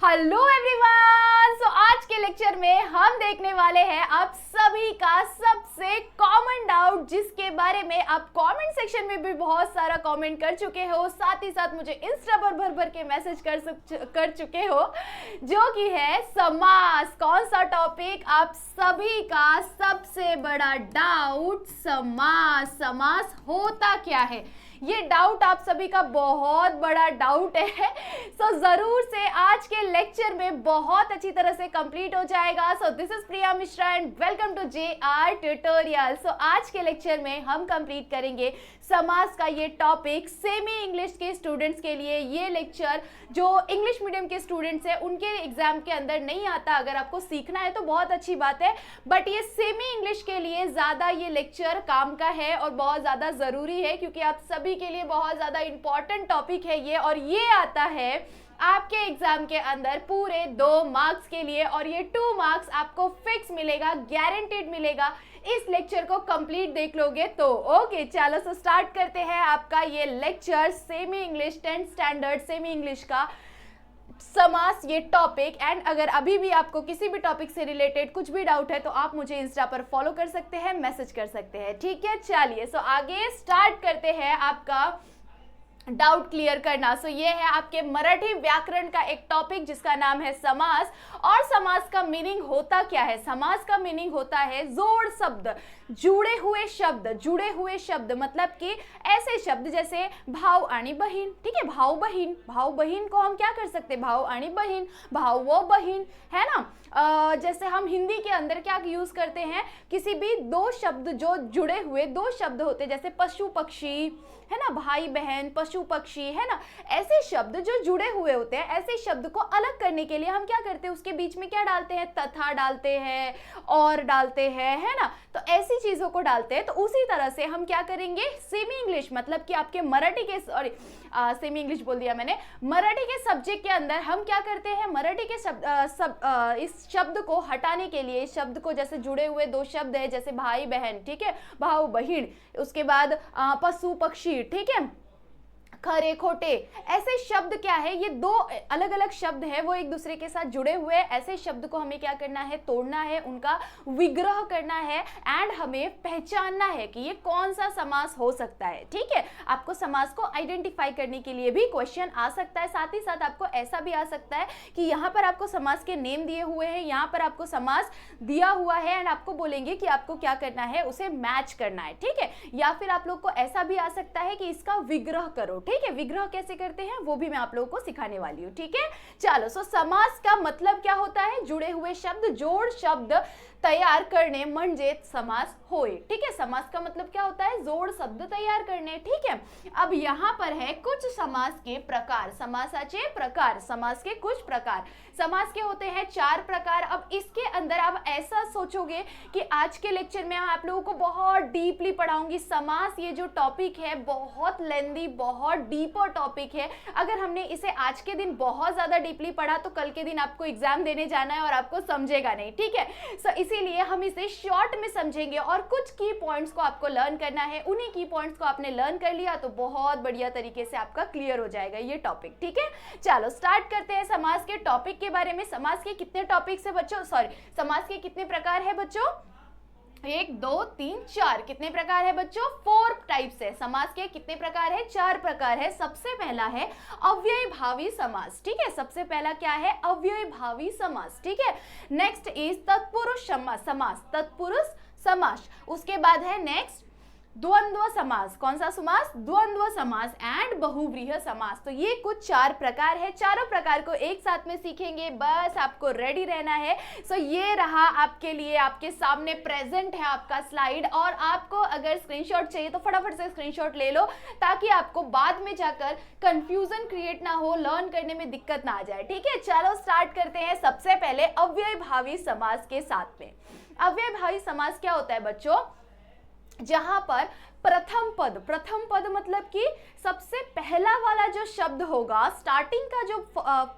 Hello everyone. सो आज के lecture में हम देखने वाले हैं आप सभी का सबसे कॉमन डाउट, जिसके बारे में आप कमेंट सेक्शन में भी बहुत सारा कमेंट कर चुके हो, साथ ही साथ मुझे इंस्टा पर भर भर के मैसेज कर चुके हो, जो कि है समास। कौन सा टॉपिक? आप सभी का सबसे बड़ा डाउट, समास। समास होता क्या है, ये डाउट आप सभी का बहुत बड़ा डाउट है। सो जरूर से आज के लेक्चर में बहुत अच्छी तरह से कंप्लीट हो जाएगा। So this is Priya Mishra and welcome to JR tutorial. So आज के लेक्चर में हम कंप्लीट करेंगे समास का ये टॉपिक। सेमी इंग्लिश के स्टूडेंट्स के लिए ये लेक्चर, जो इंग्लिश मीडियम के स्टूडेंट्स हैं उनके एग्जाम के अंदर नहीं आता। अगर आपको सीखना है तो बहुत अच्छी बात है, बट ये सेमी इंग्लिश के लिए ज्यादा ये लेक्चर काम का है और बहुत ज्यादा जरूरी है, क्योंकि आप सभी के लिए बहुत ज्यादा इंपॉर्टेंट टॉपिक है ये। और ये आता है आपके एग्जाम के अंदर पूरे 2 मार्क्स के लिए, और ये 2 मार्क्स आपको फिक्स मिलेगा, गारंटीड मिलेगा इस लेक्चर को कंप्लीट देख लोगे तो। ओके चलो, सो स्टार्ट करते हैं आपका ये lecture, semi English 10th standard semi English का समास ये टॉपिक। एंड अगर अभी भी आपको किसी भी टॉपिक से रिलेटेड कुछ भी डाउट है तो आप मुझे इंस्टा पर फॉलो कर सकते हैं, मैसेज कर सकते हैं, ठीक है। चलिए सो आगे स्टार्ट करते हैं आपका डाउट क्लियर करना। सो ये है आपके मराठी व्याकरण का एक टॉपिक जिसका नाम है समास। और समास का मीनिंग होता क्या है? समास का मीनिंग होता है जोड़ शब्द, जुड़े हुए शब्द। जुड़े हुए शब्द मतलब कि ऐसे शब्द जैसे भाव आणि बहीण, ठीक है, भाव बहीण। भाव बहीण को हम क्या कर सकते हैं? भाव आणि बहीण, भाव व बहीण, है ना। जैसे हम हिंदी के अंदर क्या यूज करते हैं, किसी भी 2 शब्द जो जुड़े हुए 2 शब्द होते हैं, जैसे पशु पक्षी, है ना, भाई बहन, पशु पक्षी, है ना, ऐसे शब्द जो जुड़े हुए होते हैं, ऐसे शब्द को अलग करने के लिए हम क्या करते हैं, उसके बीच में क्या डालते हैं? तथा डालते हैं, और डालते हैं, है ना। तो ऐसी चीजों को डालते हैं। तो उसी तरह से हम क्या करेंगे, सेमी इंग्लिश मतलब कि आपके मराठी के, सॉरी सेमी इंग्लिश बोल दिया मैंने, मराठी के सब्जेक्ट के अंदर हम क्या करते हैं, मराठी के इस शब्द को हटाने के लिए, इस शब्द को, जैसे जुड़े हुए 2 शब्द है जैसे भाई बहन, ठीक है, भाव बहीण, उसके बाद पशु पक्षी, ठीक है, खरे खोटे, ऐसे शब्द क्या है, ये 2 अलग अलग शब्द है, वो एक दूसरे के साथ जुड़े हुए। ऐसे शब्द को हमें क्या करना है? तोड़ना है, उनका विग्रह करना है, एंड हमें पहचानना है कि ये कौन सा समास हो सकता है, ठीक है। आपको समास को आइडेंटिफाई करने के लिए भी क्वेश्चन आ सकता है। साथ ही साथ आपको ऐसा भी आ सकता है कि यहाँ पर आपको समास के नेम दिए हुए हैं, यहाँ पर आपको समास दिया हुआ है, एंड आपको बोलेंगे कि आपको क्या करना है, उसे मैच करना है, ठीक है। या फिर आप लोग को ऐसा भी आ सकता है कि इसका विग्रह करो, ठीक है। विग्रह कैसे करते हैं वो भी मैं आप लोगों को सिखाने वाली हूँ, ठीक है। चलो, सो समास का मतलब क्या होता है? जुड़े हुए शब्द, जोड़ शब्द तैयार करणे म्हणजे समास होय, ठीक है। समास का मतलब क्या होता है? जोड़ शब्द तैयार करने, ठीक है। अब यहाँ पर है कुछ समास के प्रकार, समासाचे प्रकार, समास के कुछ प्रकार। समास के होते हैं 4 प्रकार। अब इसके अंदर आप ऐसा सोचोगे कि आज के लेक्चर में आप लोगों को बहुत डीपली पढ़ाऊंगी। समास ये जो टॉपिक है बहुत लेंदी, बहुत डीपर टॉपिक है। अगर हमने इसे आज के दिन बहुत ज्यादा डीपली पढ़ा तो कल के दिन आपको एग्जाम देने जाना है और आपको समझेगा नहीं, ठीक है। सो इसीलिए हम इसे शॉर्ट में समझेंगे और कुछ की पॉइंट्स को आपको लर्न करना है। उन्हीं की पॉइंट्स को आपने लर्न कर लिया तो बहुत बढ़िया तरीके से आपका क्लियर हो जाएगा ये टॉपिक, ठीक है। चलो स्टार्ट करते हैं समास के टॉपिक के बारे में। समास के कितने टॉपिक्स है बच्चों, सॉरी, समास के कितने प्रकार है बच्चों? 1 2 3 4। कितने प्रकार है बच्चों? 4 टाइप्स है। समास के कितने प्रकार है? 4 प्रकार है। सबसे पहला है अव्ययभावी समास, ठीक है। सबसे पहला क्या है? अव्ययभावी समास, ठीक है। नेक्स्ट इज तत्पुरुष समास, तत्पुरुष समास। उसके बाद है नेक्स्ट द्वंद्व समास। कौन सा समास? द्वंद्व समास एंड बहुव्रीहि समास। तो ये कुछ 4 प्रकार है। चारों प्रकार को एक साथ में सीखेंगे, बस आपको रेडी रहना है। सो ये रहा आपके लिए, आपके सामने प्रेजेंट है आपका स्लाइड, और आपको अगर स्क्रीनशॉट चाहिए तो फटाफट से स्क्रीनशॉट ले लो, ताकि आपको बाद में जाकर कंफ्यूजन क्रिएट ना हो, लर्न करने में दिक्कत ना आ जाए, ठीक है। चलो स्टार्ट करते हैं सबसे पहले अव्ययभावी समास के साथ में। अव्ययभावी समास क्या होता है बच्चों? जहां पर प्रथम पद मतलब कि सबसे पहला वाला जो शब्द होगा, स्टार्टिंग का जो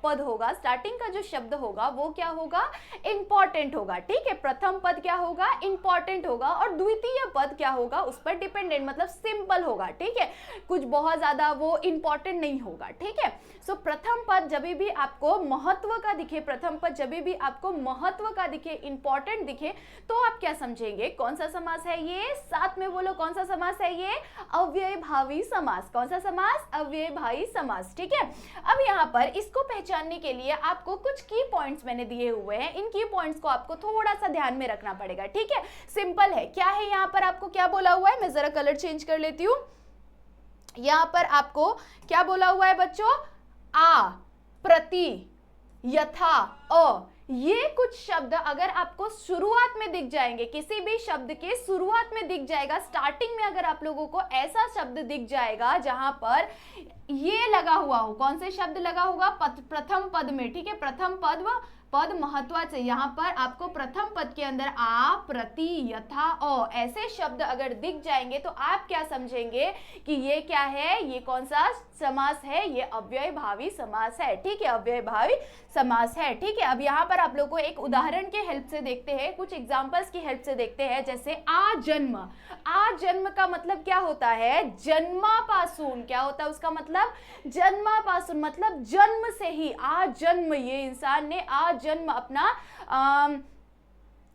पद होगा, स्टार्टिंग का जो शब्द होगा वो क्या होगा? इंपॉर्टेंट होगा, ठीक है। प्रथम पद क्या होगा? इंपॉर्टेंट होगा। और द्वितीय पद क्या होगा? उस पर डिपेंडेंट मतलब सिंपल होगा, ठीक है। कुछ बहुत ज्यादा वो इंपॉर्टेंट नहीं होगा, ठीक है। सो प्रथम पद पद जब भी आपको महत्व का दिखे, प्रथम पद जब भी आपको महत्व का दिखे, इंपॉर्टेंट दिखे, तो आप क्या समझेंगे, कौन सा समास है ये? साथ में बोलो, कौन सा समास है ये? अव्ययभावी समास। कौन सा समास? अव्ययभावी समास। ठीक है, अब यहाँ पर इसको पहचानने के लिए आपको कुछ की पॉइंट्स मैंने दिए हुए हैं, इन की पॉइंट्स को आपको थोड़ा सा ध्यान में रखना पड़ेगा। ठीक है, सिंपल है। क्या है यहाँ पर आपको क्या बोला हुआ है? मैं जरा कलर चेंज कर लेती हूँ। यहाँ पर आपको क्या बोला हुआ है बच्चों? आ, प्रति, यथा, अ, ये कुछ शब्द अगर आपको शुरुआत में दिख जाएंगे, किसी भी शब्द के शुरुआत में दिख जाएगा, स्टार्टिंग में अगर आप लोगों को ऐसा शब्द दिख जाएगा जहां पर ये लगा हुआ हो, कौन से शब्द लगा होगा? प्रथम पद में। ठीक है, प्रथम पद महत्वाचे, यहाँ पर आपको प्रथम पद के अंदर आ, प्रति, यथा, अ ऐसे शब्द अगर दिख जाएंगे तो आप क्या समझेंगे कि ये क्या है? ये कौन सा समास है? ये अव्ययभावी समास है। ठीक है, अव्ययभावी समास है। ठीक है, अब यहाँ पर आप लोगों को एक उदाहरण के हेल्प से देखते हैं, कुछ एग्जांपल्स की हेल्प से देखते हैं। जैसे आजन्म। आजन्म का मतलब क्या होता है? जन्मापासून। क्या होता है उसका मतलब? जन्मापासून, मतलब जन्म से ही। आजन्म, ये इंसान ने आजन्म अपना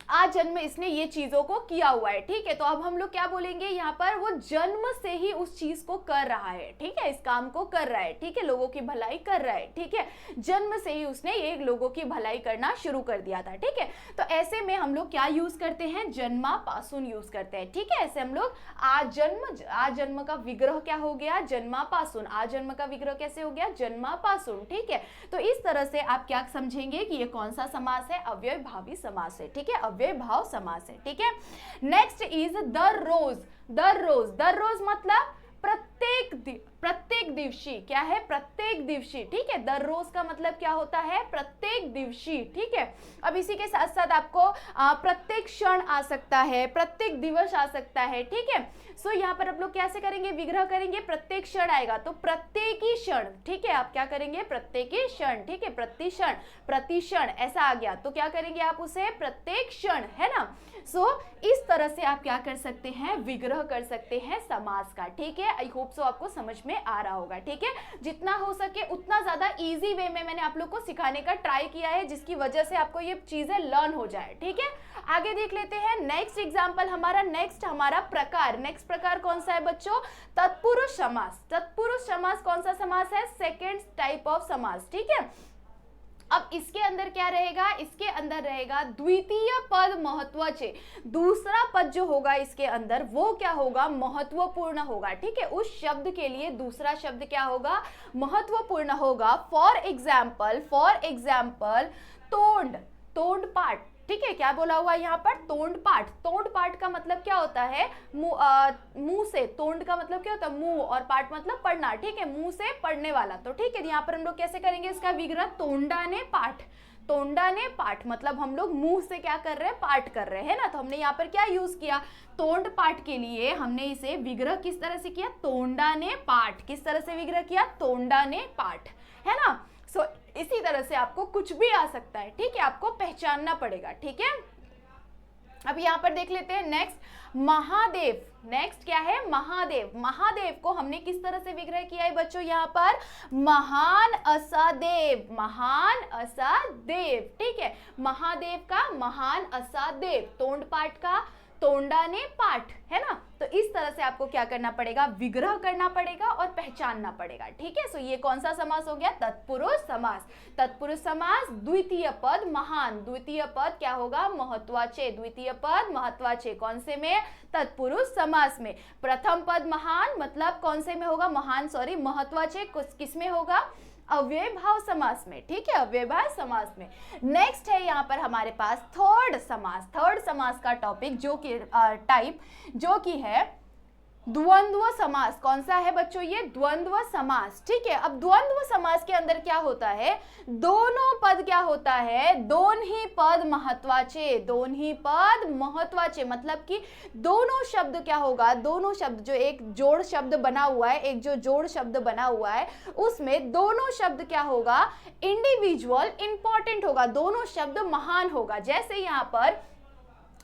आज जन्म इसने ये चीजों को किया हुआ है। ठीक है, तो अब हम लोग क्या बोलेंगे यहाँ पर? वो जन्म से ही उस चीज को कर रहा है। ठीक है, इस काम को कर रहा है। ठीक है, लोगों की भलाई कर रहा है। ठीक है, जन्म से ही उसने ये लोगों की भलाई करना शुरू कर दिया था। ठीक है, तो ऐसे में हम लोग क्या यूज करते हैं? जन्मापासून यूज करते हैं। ठीक है, ऐसे हम लोग आजन्म का विग्रह क्या हो गया? जन्मापासून। आजन्म का विग्रह कैसे हो गया? जन्मापासून। ठीक है, तो इस तरह से आप क्या समझेंगे कि ये कौन सा समास है? अव्ययभावी समास है। ठीक है, अव्ययभाव समास है। ठीक है, नेक्स्ट इज दररोज। दररोज, दररोज मतलब प्रत्येक दिवसी। क्या है? प्रत्येक दिवसी। ठीक है, दररोज का मतलब क्या होता है? प्रत्येक दिवसी। ठीक है, अब इसी के साथ साथ आपको प्रत्येक क्षण आ सकता है, प्रत्येक दिवस आ सकता है। ठीक है, सो यहाँ पर आप लोग कैसे करेंगे? विग्रह करेंगे, प्रत्येक क्षण आएगा तो प्रत्येक ही क्षण। ठीक है, आप क्या करेंगे? प्रत्येक ही क्षण। ठीक है, प्रतिक्षण, प्रतिक्षण ऐसा आ गया तो क्या करेंगे आप उसे? प्रत्येक क्षण, है ना। सो इस तरह से आप क्या कर सकते हैं? विग्रह कर सकते हैं समास का। ठीक है, आई होप सो आपको समझ में आ रहा होगा। ठीक है, जितना हो सके उतना ज्यादा इजी वे में मैंने आप लोग को सिखाने का ट्राई किया है, जिसकी वजह से आपको ये चीजें लर्न हो जाए। ठीक है, आगे देख लेते हैं नेक्स्ट एग्जांपल। हमारा प्रकार, नेक्स्ट प्रकार कौन सा है बच्चों? तत्पुरुष समास। तत्पुरुष समास कौन सा समास है? सेकेंड टाइप ऑफ समास। ठीक है, अब इसके अंदर क्या रहेगा? इसके अंदर रहेगा द्वितीय पद महत्वाचे। दूसरा पद जो होगा इसके अंदर वो क्या होगा? महत्वपूर्ण होगा। ठीक है, उस शब्द के लिए दूसरा शब्द क्या होगा? महत्वपूर्ण होगा। फॉर एग्जाम्पल तोंड, तोंड पाठ। ठीक है, क्या बोला हुआ यहाँ पर? तोंड पाठ। तोंड पाठ का मतलब क्या होता है? मुंह से। तोंड का मतलब क्या होता है? मुंह, और पाठ मतलब पढ़ना। ठीक है, मुंह से पढ़ने वाला। तो ठीक है, यहाँ पर हम लोग कैसे करेंगे इसका विग्रह? तोंडाने पाठ। तोंडाने पाठ मतलब हम लोग मुंह से क्या कर रहे हैं? पाठ कर रहे हैं ना। तो हमने यहाँ पर क्या यूज किया? तोंड पाठ के लिए हमने इसे विग्रह किस तरह से किया? तोंडाने पाठ। किस तरह से विग्रह किया? तोंडाने पाठ, है ना। सो इसी तरह से आपको कुछ भी आ सकता है। ठीक है, आपको पहचानना पड़ेगा। ठीक है, अब यहाँ पर देख लेते हैं नेक्स्ट महादेव। नेक्स्ट क्या है? महादेव। महादेव को हमने किस तरह से विग्रह किया है बच्चों? यहाँ पर महान असादेव। महान असादेव। ठीक है, महादेव का महान असादेव, तोंड पाठ का तोंडाने पाठ, है ना। तो इस तरह से आपको क्या करना पड़ेगा? विग्रह करना पड़ेगा और पहचानना पड़ेगा। ठीक है, सो ये कौन सा समास हो गया? तत्पुरुष समास। तत्पुरुष समास, द्वितीय पद महान। द्वितीय पद क्या होगा? महत्वाचे। द्वितीय पद महत्वाचे कौन से में? तत्पुरुष समास में। प्रथम पद महान मतलब कौन से में होगा? महान, सॉरी, महत्वाचे किस में होगा? अव्ययभाव समास में। ठीक है, अव्ययभाव समास में। नेक्स्ट है यहाँ पर हमारे पास थर्ड समास। थर्ड समास का टॉपिक जो कि टाइप जो कि है द्वंद्व समास। कौन सा है बच्चों? ये द्वंद्व समास। ठीक है, अब द्वंद्व समास के अंदर क्या होता है? दोनों पद क्या होता है? दोनों पद महत्वाचे। दोनों पद महत्वाचे मतलब कि दोनों शब्द क्या होगा? दोनों शब्द जो एक जोड़ शब्द बना हुआ है, एक जो जोड़ शब्द बना हुआ है उसमें दोनों शब्द क्या होगा? इंडिविजुअल इंपॉर्टेंट होगा। दोनों शब्द महान होगा। जैसे यहाँ पर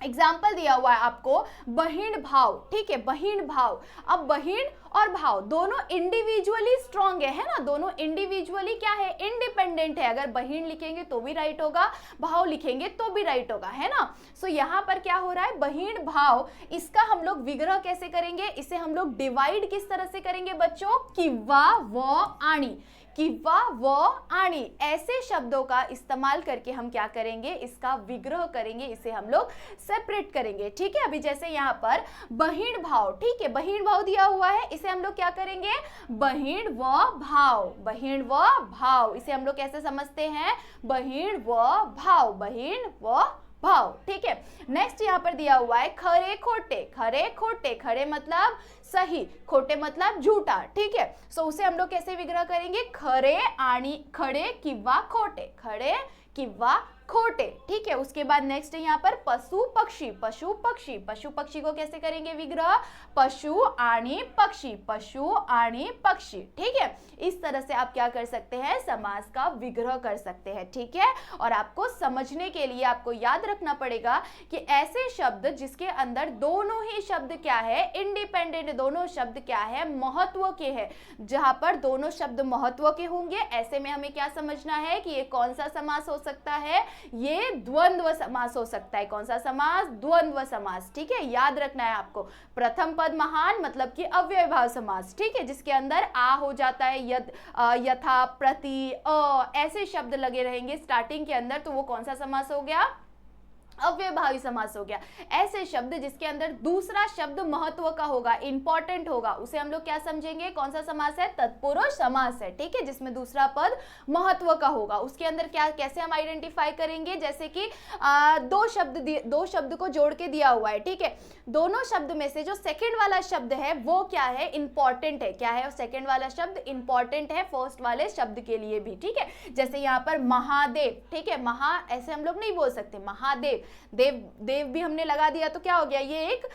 एग्जाम्पल दिया हुआ है आपको बहिण भाव, ठीक है, बहिण भाव। अब बहिण और भाव दोनों इंडिविजुअली स्ट्रांग है ना, दोनों इंडिविजुअली क्या है, इंडिपेंडेंट है। अगर बहिण लिखेंगे तो भी राइट होगा, भाव लिखेंगे तो भी राइट होगा, है ना। सो यहाँ पर क्या हो रहा है, बहिण भाव, इसका हम लोग विग्रह कैसे करेंगे, इसे हम लोग डिवाइड किस तरह से करेंगे बच्चों, किव्वा व आणि, किव्वा व आणि ऐसे शब्दों का इस्तेमाल करके हम क्या करेंगे, इसका विग्रह करेंगे, इसे हम लोग सेपरेट करेंगे, ठीक है। अभी जैसे यहाँ पर बहिण भाव, ठीक है, बहिण भाव दिया हुआ है, इसे हम लोग क्या करेंगे, बहिण व भाव, बहिण व भाव, इसे हम लोग कैसे समझते हैं, बहिण व भाव, बहिण व भाव, ठीक है। नेक्स्ट यहाँ पर दिया हुआ है खरे खोटे, खरे खोटे, खरे मतलब सही, खोटे मतलब झूठा, ठीक है। सो उसे हम लोग कैसे विग्रह करेंगे, खरे आणि खडे किंवा खोटे, खडे किंवा खोटे, ठीक है। उसके बाद नेक्स्ट है यहाँ पर पशु पक्षी, पशु पक्षी, पशु पक्षी को कैसे करेंगे विग्रह, पशु आणि पक्षी, पशु आणि पक्षी, ठीक है। इस तरह से आप क्या कर सकते हैं, समास का विग्रह कर सकते हैं, ठीक है। और आपको समझने के लिए आपको याद रखना पड़ेगा कि ऐसे शब्द जिसके अंदर दोनों ही शब्द क्या है, इंडिपेंडेंट, दोनों शब्द क्या है, महत्व के हैं, जहां पर दोनों शब्द महत्व के होंगे, ऐसे में हमें क्या समझना है कि ये कौन सा समास हो सकता है, ये द्वंद्व समास हो सकता है। कौन सा समास, द्वंद्व समास, ठीक है। याद रखना है आपको, प्रथम पद महान मतलब कि अव्ययभाव समास, ठीक है, जिसके अंदर आ हो जाता है, यद, यथा, प्रति, ऐसे शब्द लगे रहेंगे स्टार्टिंग के अंदर, तो वो कौन सा समास हो गया, अव्ययभावी समास हो गया। ऐसे शब्द जिसके अंदर दूसरा शब्द महत्व का होगा, इंपॉर्टेंट होगा, उसे हम लोग क्या समझेंगे, कौन सा समास है, तत्पुरुष समास है, ठीक है, जिसमें दूसरा पद महत्व का होगा। उसके अंदर क्या, कैसे हम आइडेंटिफाई करेंगे, जैसे कि दो शब्द को जोड़ के दिया हुआ है, ठीक है, दोनों शब्द में से जो सेकेंड वाला शब्द है वो क्या है, इंपॉर्टेंट है, क्या है, सेकेंड वाला शब्द इंपॉर्टेंट है फर्स्ट वाले शब्द के लिए भी, ठीक है। जैसे यहाँ पर महादेव, ठीक है, महा ऐसे हम लोग नहीं बोल सकते, महादेव, देव, देव भी हमने लगा दिया तो क्या हो गया, ये एक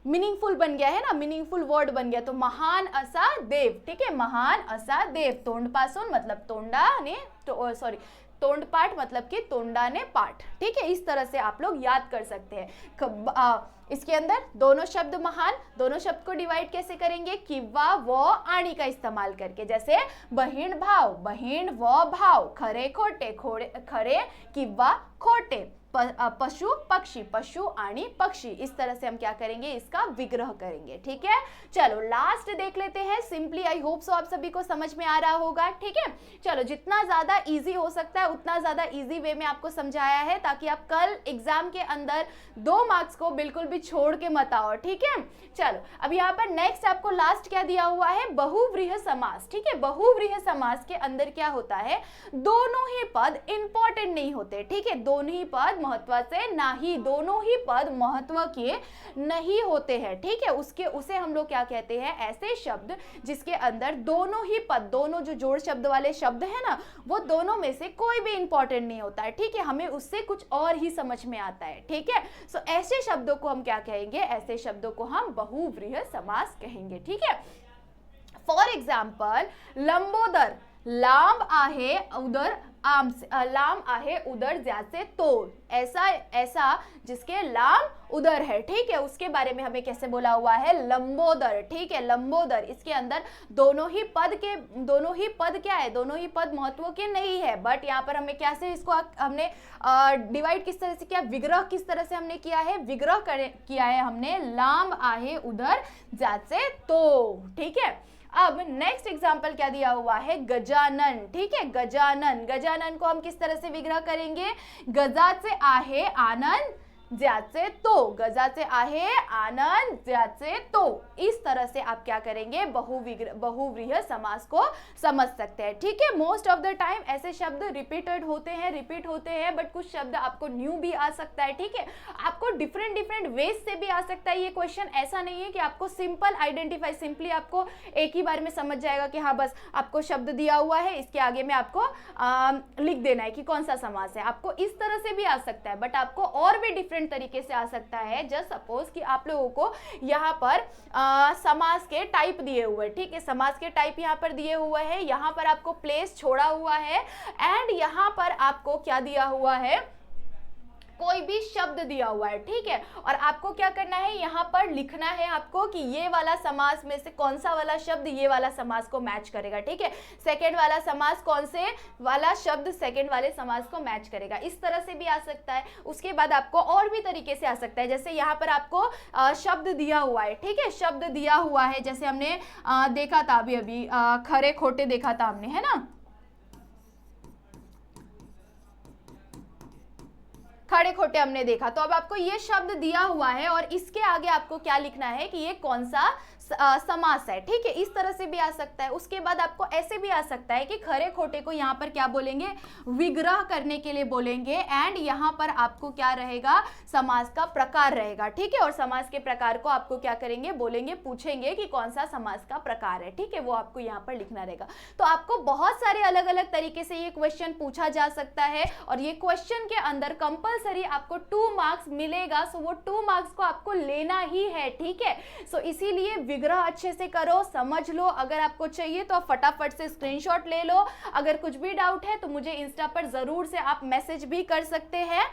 मीनिंगफुल बन गया है ना, मीनिंगफुल वर्ड बन गया, तो महान असा देव, ठीक है, महान असा देव, तोंडपासून मतलब तोंडा ने, सॉरी तोंडपाठ मतलब कि तोंडा ने पाठ, ठीक है। इस तरह से आप लोग याद कर सकते हैं। इसके अंदर दोनों शब्द महान, दोनों शब्द को डिवाइड कैसे करेंगे, किव्वा व आणि का इस्तेमाल करके, जैसे बहिण भाव, बहिण व भाव, खरे खोटे, खरे किव्वा खोटे, पशु पक्षी, पशु आणि पक्षी, इस तरह से हम क्या करेंगे, इसका विग्रह करेंगे, ठीक है। चलो लास्ट देख लेते हैं सिंपली, आई होप सो आप सभी को समझ में आ रहा होगा, ठीक है। चलो जितना ज्यादा इजी हो सकता है उतना ज्यादा इजी वे में आपको समझाया है, ताकि आप कल एग्जाम के अंदर 2 मार्क्स को बिल्कुल भी छोड़ के मत आओ, ठीक है। चलो अब यहाँ पर नेक्स्ट आपको लास्ट क्या दिया हुआ है, बहुव्रीहि समास, ठीक है। बहुव्रीहि समास के अंदर क्या होता है, दोनों ही पद इंपॉर्टेंट नहीं होते, ठीक है, दोनों ही पद महत्व से नहीं, दोनों ही पद महत्व के नहीं होते हैं, ठीक है। उसे हम लोग क्या कहते हैं, ऐसे शब्द जिसके अंदर दोनों ही पद, दोनों जो जोड़ शब्द वाले शब्द है ना, वो दोनों में से कोई भी इंपॉर्टेंट नहीं होता है, ठीक है, हमें उससे कुछ और ही समझ में आता है, ठीक है। सो ऐसे शब्दों को हम क्या कहेंगे, ऐसे शब्दों को हम बहुव्रीहि समास कहेंगे, ठीक है। फॉर एग्जाम्पल लंबोदर, लांब आहे उदर आम से, लांब आहे उदर ज्याचे तोड, ऐसा जिसके लांब उदर है, ठीक है, उसके बारे में हमें कैसे बोला हुआ है, लंबोदर, ठीक है, लंबोदर। इसके अंदर दोनों ही पद क्या है, दोनों ही पद महत्व के नहीं है, बट यहाँ पर हमें कैसे इसको हमने डिवाइड किस तरह से किया, विग्रह किस तरह से हमने किया है, विग्रह किया है हमने, लांब आहे उदर ज्याचे तोड, ठीक है। अब नेक्स्ट एग्जाम्पल क्या दिया हुआ है, गजानन, ठीक है, गजानन, गजानन को हम किस तरह से विग्रह करेंगे, गजाचे आहे आनंद ज्याचे तो, गजाचे आहे आनंद ज्याचे तो, इस तरह से आप क्या करेंगे, बहुव्रीहि समास को समझ सकते हैं, ठीक है। मोस्ट ऑफ द टाइम ऐसे शब्द रिपीट होते हैं, बट कुछ शब्द आपको न्यू भी आ सकता है, ठीक है, आपको डिफरेंट वेज से भी आ सकता है ये क्वेश्चन। ऐसा नहीं है कि आपको सिंपल आइडेंटिफाई, सिंपली आपको एक ही बार में समझ जाएगा कि हाँ बस आपको शब्द दिया हुआ है, इसके आगे में आपको लिख देना है कि कौन सा समास है, आपको इस तरह से भी आ सकता है, बट आपको और भी डिफरेंट तरीके से आ सकता है। जस्ट सपोज कि आप लोगों को यहाँ पर समास के टाइप दिए हुए, ठीक है, समास के टाइप यहाँ पर दिए हुए हैं, यहाँ पर आपको प्लेस छोड़ा हुआ है, एंड यहाँ पर आपको क्या दिया हुआ है, कोई भी शब्द दिया हुआ है, ठीक है, और आपको क्या करना है, यहाँ पर लिखना है आपको कि ये वाला समास में से कौन सा वाला शब्द ये वाला समास को मैच करेगा, ठीक है, सेकंड वाला समास कौन से वाला शब्द सेकंड वाले समास को मैच करेगा। इस तरह से भी आ सकता है। उसके बाद आपको और भी तरीके से आ सकता है, जैसे यहाँ पर आपको शब्द दिया हुआ है, ठीक है, शब्द दिया हुआ है, जैसे हमने देखा था अभी खरे खोटे देखा था हमने, है ना, खड़े खोटे हमने देखा। तो अब आपको ये शब्द दिया हुआ है और इसके आगे आपको क्या लिखना है कि ये कौन सा समास है, ठीक है, इस तरह से भी आ सकता है। उसके बाद आपको ऐसे भी आ सकता है कि खरे खोटे को यहाँ पर क्या बोलेंगे, विग्रह करने के लिए बोलेंगे, एंड यहाँ पर आपको क्या रहेगा, समास का प्रकार रहेगा, ठीक है, और समास के प्रकार को आपको क्या करेंगे, बोलेंगे, पूछेंगे कि कौन सा समास का प्रकार है, ठीक है, वो आपको यहाँ पर लिखना रहेगा। तो आपको बहुत सारे अलग अलग तरीके से ये क्वेश्चन पूछा जा सकता है और ये क्वेश्चन के अंदर कंपलसरी आपको 2 मार्क्स मिलेगा। सो वो 2 मार्क्स को आपको लेना ही है, ठीक है। सो इसीलिए विग्रह अच्छे से करो, समझ लो, अगर आपको चाहिए तो आप फटाफट से स्क्रीनशॉट ले लो। अगर कुछ भी डाउट है तो मुझे इंस्टा पर जरूर से आप मैसेज भी कर सकते हैं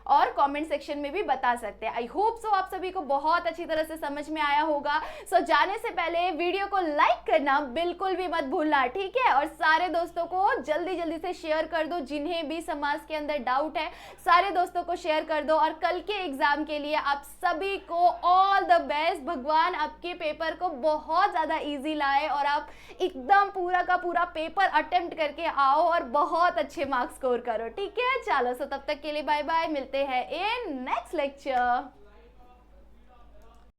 और कमेंट सेक्शन में भी बता सकते हैं। आई होप सो आप सभी को बहुत अच्छी तरह से समझ में आया होगा। सो जाने से पहले वीडियो को लाइक करना बिल्कुल भी मत भूलना, ठीक है, और सारे दोस्तों को जल्दी जल्दी से शेयर कर दो, जिन्हें भी समास के अंदर डाउट है सारे दोस्तों को शेयर कर दो। और कल के एग्जाम के लिए आप सभी को ऑल द बेस्ट। भगवान आपके पेपर को बहुत ज्यादा इजी लाए और आप एकदम पूरा का पूरा पेपर अटेम्प्ट करके आओ और बहुत अच्छे मार्क्स स्कोर करो, ठीक है। चलो, सो तब तक के लिए बाय बाय, मिलते हैं in next lecture.